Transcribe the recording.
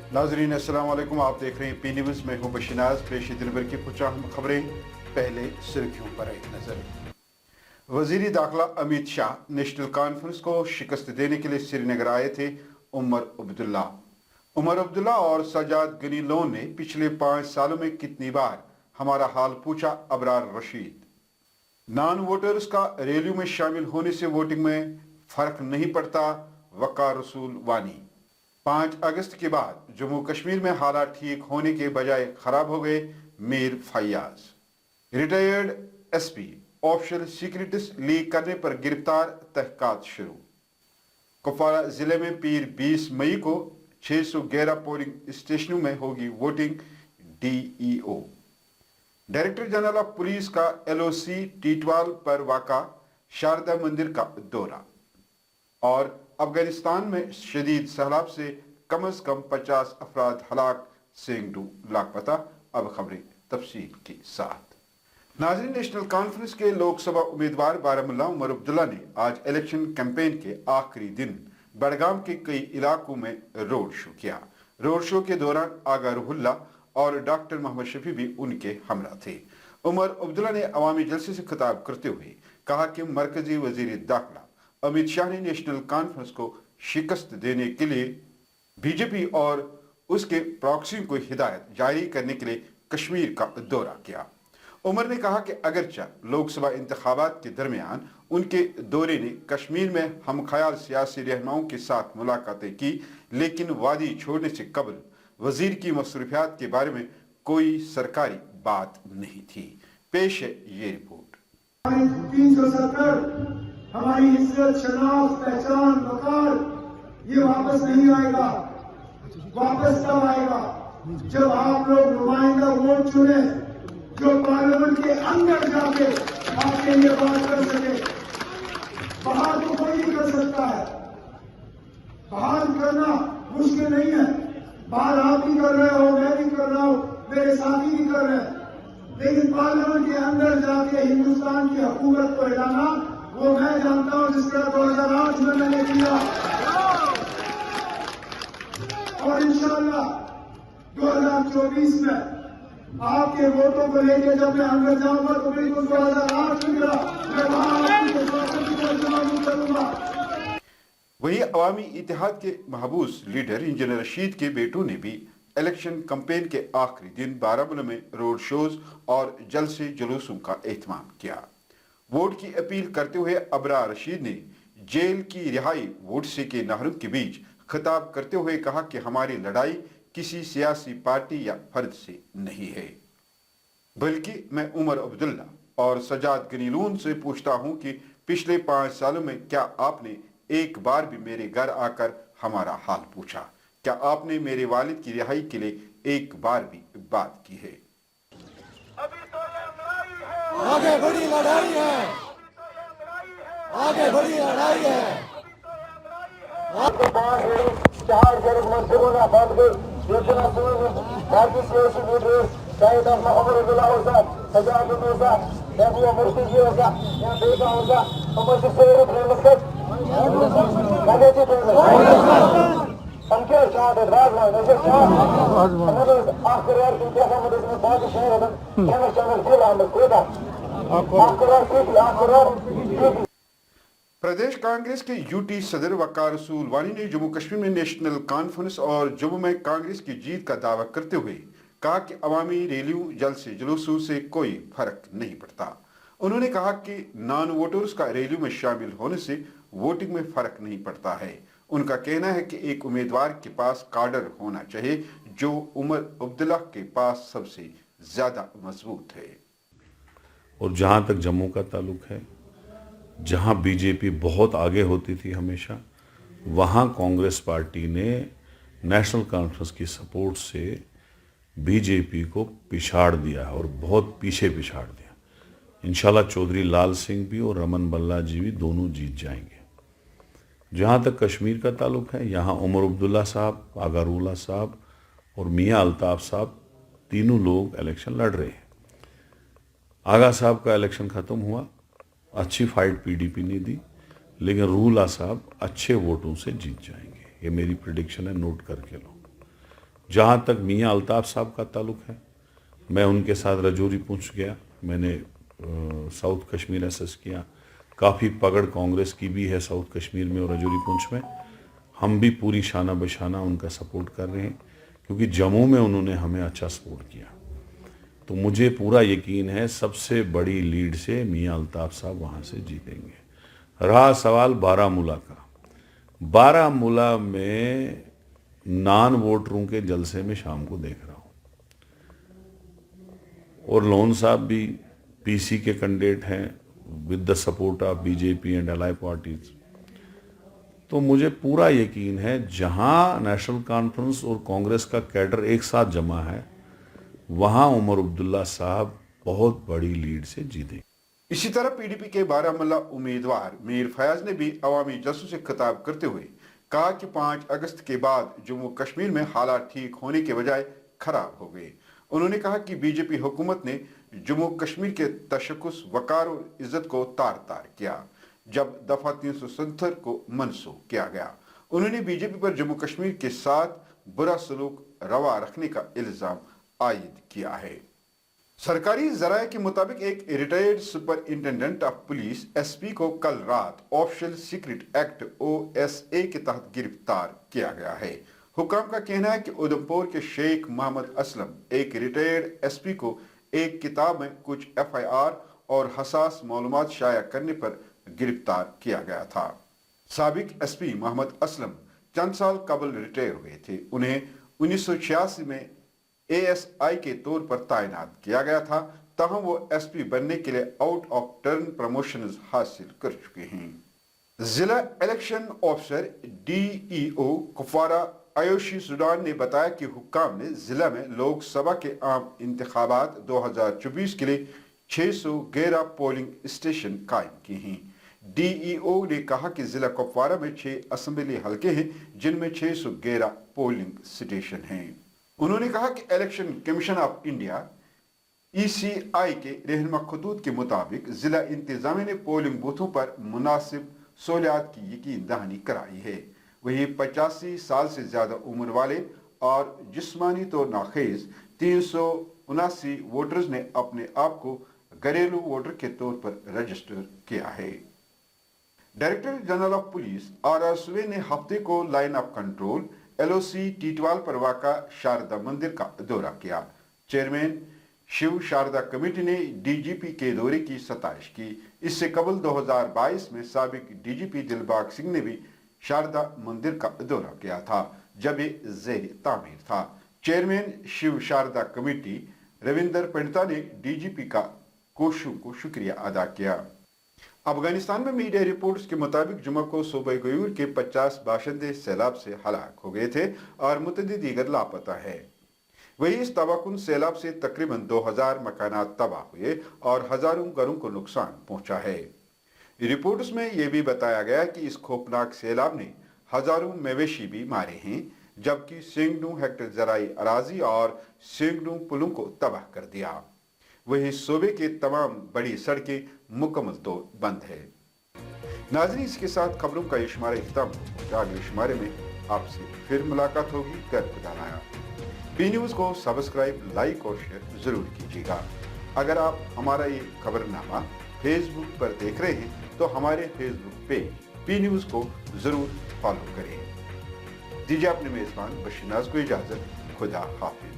नाजरीन अस्सलाम वालेकुम, आप देख रहे हैं पी न्यूज़ में हूँ बशिनाज। पेश दिन भर की कुछ अहम खबरें। पहले सुर्खियों पर एक नजर। वजीर दाखिला अमित शाह नेशनल कॉन्फ्रेंस को शिकस्त देने के लिए श्रीनगर आए थे। उमर अब्दुल्ला और सजाद गनी लोन ने पिछले 5 सालों में कितनी बार हमारा हाल पूछा। अबरार रशीद। नॉन वोटर्स का रैलियों में शामिल होने से वोटिंग में फर्क नहीं पड़ता। वकार रसूल वानी। 5 अगस्त के बाद जम्मू कश्मीर में हालात ठीक होने के बजाय खराब हो गए। Mir Faiyaz. Retired SP official secrets leak करने पर गिरफ्तार, तहकीकात शुरू। कुपवारा जिले में पीर 20 मई को 611 पोलिंग स्टेशनों में होगी voting. DEO. Director general of police का एलओसी टीटवाल पर वाक़ा शारदा मंदिर का दौरा। और अफगानिस्तान में शदीद सैलाब से कम अज कम 50 अफराद हलाक, सैकड़ों लापता। अब खबरें तफसील के साथ। नाज़रीन, नेशनल कॉन्फ्रेंस के लोकसभा उम्मीदवार बारामुल्ला उमर अब्दुल्ला ने आज इलेक्शन कैंपेन के आखिरी दिन बड़गाम के कई इलाकों में रोड शो किया। रोड शो के दौरान आगा रुहुल्ला और डॉक्टर मोहम्मद शफी भी उनके हमरा थे। उमर अब्दुल्ला ने अवामी जलसे से खिताब करते हुए कहा कि मरकजी वजीर दाखिला अमित शाह ने नेशनल कॉन्फ्रेंस को शिकस्त देने के लिए बीजेपी और उसके प्रॉक्सी को हिदायत जारी करने के लिए कश्मीर का दौरा किया। उमर ने कहा कि अगरचे लोकसभा इंतखाबात के दरमियान उनके दौरे ने कश्मीर में हम ख्याल सियासी रहनुमाओं के साथ मुलाकातें की, लेकिन वादी छोड़ने से कबल वजीर की मसरूफियात के बारे में कोई सरकारी बात नहीं थी। पेश है ये रिपोर्ट। 370 हमारी इज्जत, शनाख्त, पहचान, वकार ये वापस नहीं आएगा। वापस तब आएगा जब आप लोग नुमाइंदा वोट चुने जो पार्लियामेंट के अंदर जाके आपके लिए बात कर सके। बाहर तो कोई नहीं कर सकता है, बाहर करना मुश्किल नहीं है। बाहर आप भी कर रहे हो, मैं भी कर रहा हूं, मेरे साथी भी कर रहे हैं, लेकिन पार्लियामेंट के अंदर जाके हिंदुस्तान की हुकूमत को हिलाना वो मैं जानता हूं, जिस तरह 2008 में मैंने किया। और इंशाअल्लाह 2024 में आपके वोटों को लेकर जब मैं अंदर जाऊंगा तो बिल्कुल 2008 की तरह मैं वहां आपकी स्वागत की तर्जुमानी करूंगा। वहीं अवामी इत्तेहाद के महबूस लीडर इंजीनियर रशीद के बेटों ने भी इलेक्शन कैंपेन के आखिरी दिन बारामूला में रोड शोज और जलसे जुलूसों का एहतमाम किया। वोट की अपील करते हुए अबरार रशीद ने जेल की रिहाई वोट से के नहरों के बीच खिताब करते हुए कहा कि हमारी लड़ाई किसी सियासी पार्टी या फर्द से नहीं है, बल्कि मैं उमर अब्दुल्ला और सजाद गनीलून से पूछता हूं कि पिछले 5 सालों में क्या आपने एक बार भी मेरे घर आकर हमारा हाल पूछा? क्या आपने मेरे वालिद की रिहाई के लिए एक बार भी बात की है? अभी तो ये लड़ाई है, आगे बड़ी लड़ाई है, आगे बड़ी लड़ाई है। आपके 4 जरूर मजदूरों ने बंद गई योजना भारतीय सियासी लीडर्स चाहे तो उमर अब्दुल्ला होगा, सजाद होगा, महबूबा मुफ्ती जी होगा या बेटा होगा, उमर से उनके साथ प्रदेश कांग्रेस के यूटी सदर वकार रसूल वानी ने जम्मू कश्मीर में नेशनल कॉन्फ्रेंस और जम्मू में कांग्रेस की जीत का दावा करते हुए कहा कि अवामी रैलियों, जलसे जुलूसों से कोई फर्क नहीं पड़ता। उन्होंने कहा कि नॉन वोटर्स का रैलियों में शामिल होने से वोटिंग में फर्क नहीं पड़ता है। उनका कहना है कि एक उम्मीदवार के पास कार्डर होना चाहिए जो उमर अब्दुल्ला के पास सबसे ज्यादा मजबूत है। और जहाँ तक जम्मू का ताल्लुक है, जहाँ बीजेपी बहुत आगे होती थी हमेशा, वहाँ कांग्रेस पार्टी ने नेशनल कॉन्फ्रेंस की सपोर्ट से बीजेपी को पिछाड़ दिया और बहुत पीछे पिछाड़ दिया। इंशाल्लाह चौधरी लाल सिंह भी और रमन बल्ला जी भी दोनों जीत जाएंगे। जहाँ तक कश्मीर का ताल्लुक है, यहाँ उमर अब्दुल्ला साहब, आगा रुहुल्ला साहब और मियाँ अल्ताफ़ साहब तीनों लोग इलेक्शन लड़ रहे हैं। आगा साहब का इलेक्शन ख़त्म हुआ, अच्छी फाइट पीडीपी ने दी, लेकिन रुहुल्ला साहब अच्छे वोटों से जीत जाएंगे। ये मेरी प्रेडिक्शन है, नोट करके लो। जहाँ तक मियाँ अल्ताफ़ साहब का ताल्लुक़ है, मैं उनके साथ रजौरी पहुँच गया, मैंने साउथ कश्मीर असेस किया, काफ़ी पकड़ कांग्रेस की भी है साउथ कश्मीर में और रजौरी पुंछ में। हम भी पूरी शाना बशाना उनका सपोर्ट कर रहे हैं क्योंकि जम्मू में उन्होंने हमें अच्छा सपोर्ट किया। तो मुझे पूरा यकीन है सबसे बड़ी लीड से मियाँ अल्ताफ़ साहब वहाँ से जीतेंगे। रहा सवाल बारामूला का, बारामूला में नॉन वोटरों के जलसे में शाम को देख रहा हूँ और लोन साहब भी पीसी के कैंडिडेट हैं with the support of BJP and allied parties. तो मुझे पूरा यकीन है जहां नेशनल कॉन्फ्रेंस और कांग्रेस का कैडर एक साथ जमा है वहां उमर अब्दुल्ला साहब बहुत बड़ी लीड से जीते। इसी तरह पीडीपी के बारामूला उम्मीदवार मीर फयाज ने भी अवामी जलसों से खिताब करते हुए कहा कि 5 अगस्त के बाद जम्मू कश्मीर में हालात ठीक होने के बजाय खराब हो गए। उन्होंने कहा कि बीजेपी हुकूमत ने जम्मू कश्मीर के तशक्कुस, वकार और इज्जत को तार तार किया जब दफा 370 को मनसूख किया गया। उन्होंने बीजेपी पर जम्मू कश्मीर के साथ बुरा सलूक रवा रखने का इल्जाम आयद किया है। सरकारी जराये के मुताबिक एक retired superintendent of police SP को कल रात ऑफिशियल सीक्रेट एक्ट OSA के तहत गिरफ्तार किया गया है। हुकाम का कहना है कि उधमपुर के शेख मोहम्मद असलम एक रिटायर्ड एसपी को एक किताब में कुछ FIR और हसास मालूमात शाया करने पर गिरफ्तार किया गया था। साबिक एसपी मोहम्मद असलम चंद साल कबल रिटायर हुए थे। उन्हें 1986 में ASI के तौर पर तैनात किया गया था, तहम वो एसपी बनने के लिए आउट ऑफ टर्न प्रमोशन हासिल कर चुके हैं। जिला election officer DEO Kupwara Ayushi Sudan ने बताया कि हुक्काम ने जिला में लोकसभा के आम इंतखाबात 2024 के लिए 611 पोलिंग स्टेशन कायम किए हैं। DEO ने कहा कि जिला कुपवारा में 6 असेंबली हलके हैं जिनमें 611 पोलिंग स्टेशन हैं। उन्होंने कहा कि election commission of India ECI के रहनुमा खतूत के मुताबिक जिला इंतजामिया ने पोलिंग बूथों पर मुनासिब सहूलियात की यकीन दहानी कराई है। वही 85 साल से ज्यादा उम्र वाले और जिस्मानी तौर नाखेज 379 वोटर्स ने अपने आप को घरेलू वोटर के तौर पर रजिस्टर किया है। Director general of police RR सुवे ने हफ्ते को line of control LOC Teetwal पर वाक़ा शारदा मंदिर का दौरा किया। चेयरमैन शिव शारदा कमेटी ने DGP के दौरे की सताइश की। इससे कबल 2022 में साबिक DGP दिलबाग सिंह ने भी शारदा मंदिर का दौरा किया था जब ये ज़ेर तामीर था। चेयरमैन शिव शारदा कमेटी रविंदर पंडिता ने DGP का कोशिशों को शुक्रिया अदा किया। अफगानिस्तान में मीडिया रिपोर्ट्स के मुताबिक जुमा को सूबे गयूर के 50 बाशिंदे सैलाब से हलाक हो गए थे और मुतअद्दिद दीगर लापता है। वही इस तबाहकुन सैलाब से तकरीबन 2000 मकानात तबाह हुए और हजारों घरों को नुकसान पहुंचा है। रिपोर्ट्स में यह भी बताया गया कि इस खौफनाक सैलाब ने हजारों मवेशी भी मारे हैं जबकि सैकड़ों हेक्टेयर ज़राई अराजी और सैकड़ों पुलों को तबाह कर दिया। वही सूबे के तमाम बड़ी सड़कें मुकम्मल तौर बंद है। नाज़रीन, इसके साथ खबरों का ये शुमारा इख्तिताम होगा। अगले शुमारे में आपसे फिर मुलाकात होगी। कर खुदा नाया। P न्यूज़ को सब्सक्राइब, लाइक और शेयर जरूर कीजिएगा। अगर आप हमारा ये खबरनामा फेसबुक पर देख रहे हैं तो हमारे फेसबुक पेज P न्यूज़ को जरूर फॉलो करें। दीजिए अपने मेजबान बशीर नाज को इजाजत। खुदा हाफिज।